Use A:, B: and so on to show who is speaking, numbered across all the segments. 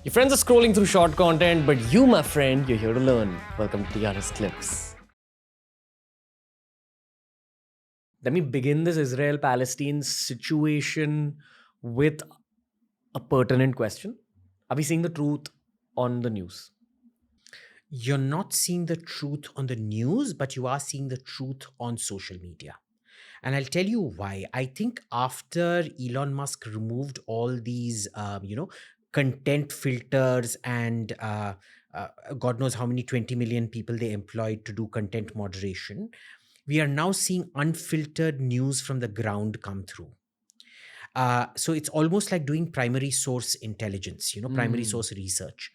A: Your friends are scrolling through short content, but you, my friend, you're here to learn. Welcome to TRS Clips. Let me begin this Israel-Palestine situation with a pertinent question. Are we seeing the truth on the news?
B: You're not seeing the truth on the news, but you are seeing the truth on social media. And I'll tell you why. I think after Elon Musk removed all these, content filters and God knows how many 20 million people they employed to do content moderation, we are now seeing unfiltered news from the ground come through. So it's almost like doing primary source intelligence, primary source research,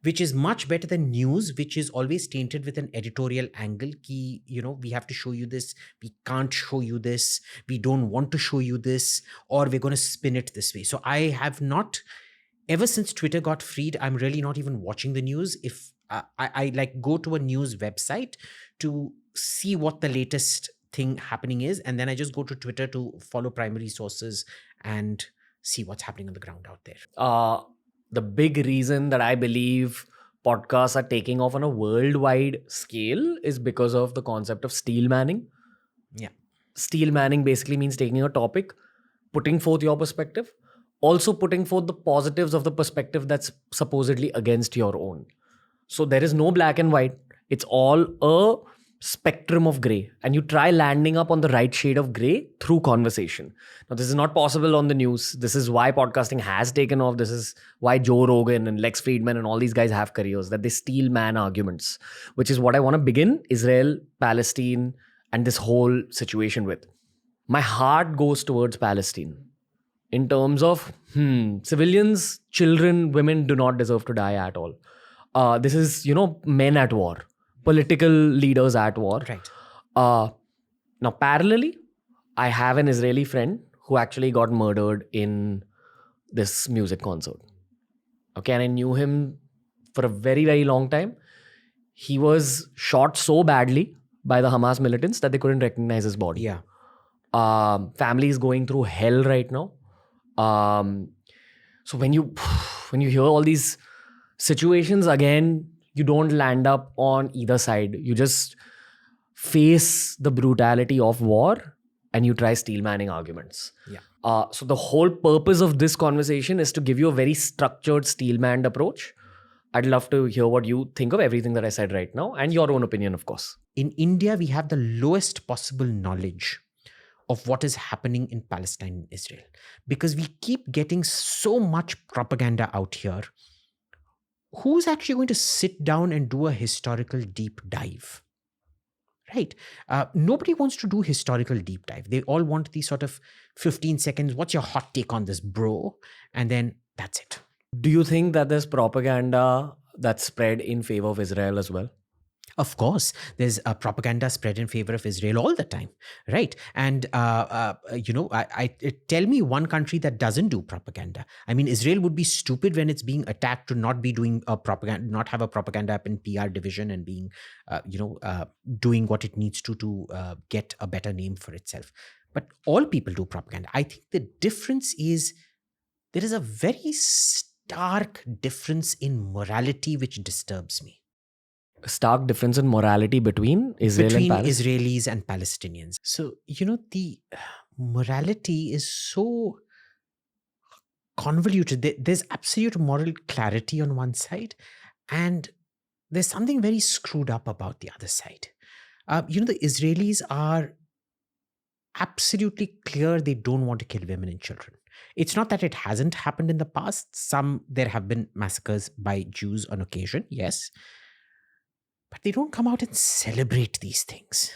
B: which is much better than news, which is always tainted with an editorial angle. We have to show you this, we can't show you this, we don't want to show you this, or we're going to spin it this way. So I have not, ever since Twitter got freed, I'm really not even watching the news. If I like go to a news website to see what the latest thing happening is, and then I just go to Twitter to follow primary sources and see what's happening on the ground out there.
A: The big reason that I believe podcasts are taking off on a worldwide scale is because of the concept of steel manning.
B: Yeah.
A: Steel manning basically means taking a topic, putting forth your perspective, also putting forth the positives of the perspective that's supposedly against your own. So there is no black and white. It's all a spectrum of gray, and you try landing up on the right shade of gray through conversation. Now, this is not possible on the news. This is why podcasting has taken off. This is why Joe Rogan and Lex Friedman and all these guys have careers, that they steel man arguments, which is what I want to begin Israel, Palestine, and this whole situation with. My heart goes towards Palestine in terms of civilians, children, women do not deserve to die at all. This is, men at war, political leaders at war.
B: Right.
A: Now, parallelly, I have an Israeli friend who actually got murdered in this music concert. Okay, and I knew him for a very, very long time. He was shot so badly by the Hamas militants that they couldn't recognize his body.
B: Yeah.
A: Family is going through hell right now. So when you hear all these situations, again, you don't land up on either side. You just face the brutality of war and you try steel manning arguments.
B: Yeah.
A: So the whole purpose of this conversation is to give you a very structured steel manned approach. I'd love to hear what you think of everything that I said right now and your own opinion, of course.
B: In India, we have the lowest possible knowledge of what is happening in Palestine and Israel, because we keep getting so much propaganda out here. Who's actually going to sit down and do a historical deep dive? Right. Nobody wants to do historical deep dive. They all want these sort of 15 seconds. What's your hot take on this, bro? And then that's it.
A: Do you think that there's propaganda that's spread in favor of Israel as well?
B: Of course, there's propaganda spread in favor of Israel all the time, right? And tell me one country that doesn't do propaganda. I mean, Israel would be stupid when it's being attacked to not be doing propaganda, not have a propaganda up in PR division and being, doing what it needs to get a better name for itself. But all people do propaganda. I think the difference is there is a very stark difference in morality which disturbs me.
A: Stark difference in morality between Israel and Palestine?
B: Israelis and Palestinians. So, the morality is so convoluted. There's absolute moral clarity on one side, and there's something very screwed up about the other side. The Israelis are absolutely clear they don't want to kill women and children. It's not that it hasn't happened in the past. There have been massacres by Jews on occasion, yes. But they don't come out and celebrate these things.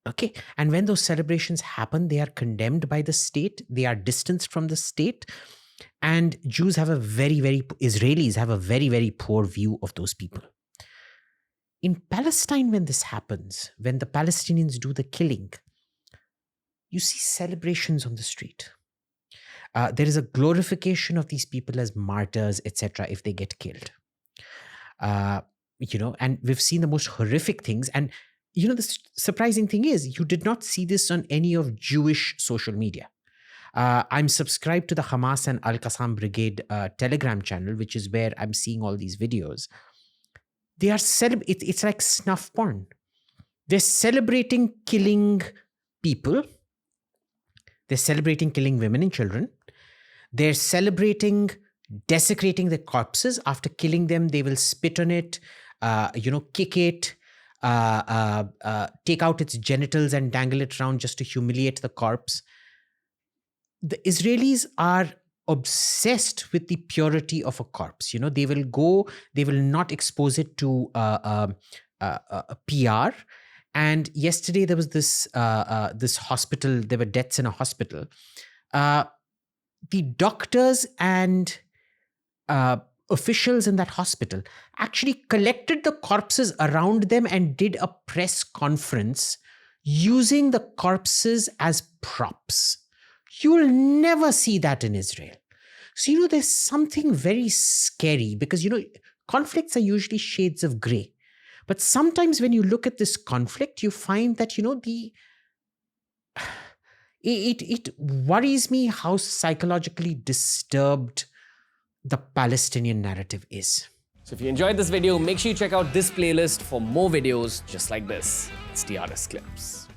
B: Okay. And when those celebrations happen, they are condemned by the state. They are distanced from the state. And Israelis have a very, very poor view of those people. In Palestine, when this happens, when the Palestinians do the killing, you see celebrations on the street. There is a glorification of these people as martyrs, etc., if they get killed. And we've seen the most horrific things. And, the surprising thing is you did not see this on any of Jewish social media. I'm subscribed to the Hamas and Al-Qassam Brigade Telegram channel, which is where I'm seeing all these videos. They are it's like snuff porn. They're celebrating killing people. They're celebrating killing women and children. They're celebrating desecrating the corpses. After killing them, they will spit on it, kick it, take out its genitals and dangle it around just to humiliate the corpse. The Israelis are obsessed with the purity of a corpse. They will not expose it to PR. And yesterday there was this hospital. There were deaths in a hospital. The doctors and officials in that hospital actually collected the corpses around them and did a press conference using the corpses as props. You'll never see that in Israel. So, there's something very scary because, conflicts are usually shades of gray. But sometimes when you look at this conflict, you find that, it worries me how psychologically disturbed the Palestinian narrative is.
A: So if you enjoyed this video, make sure you check out this playlist for more videos just like this. It's TRS Clips.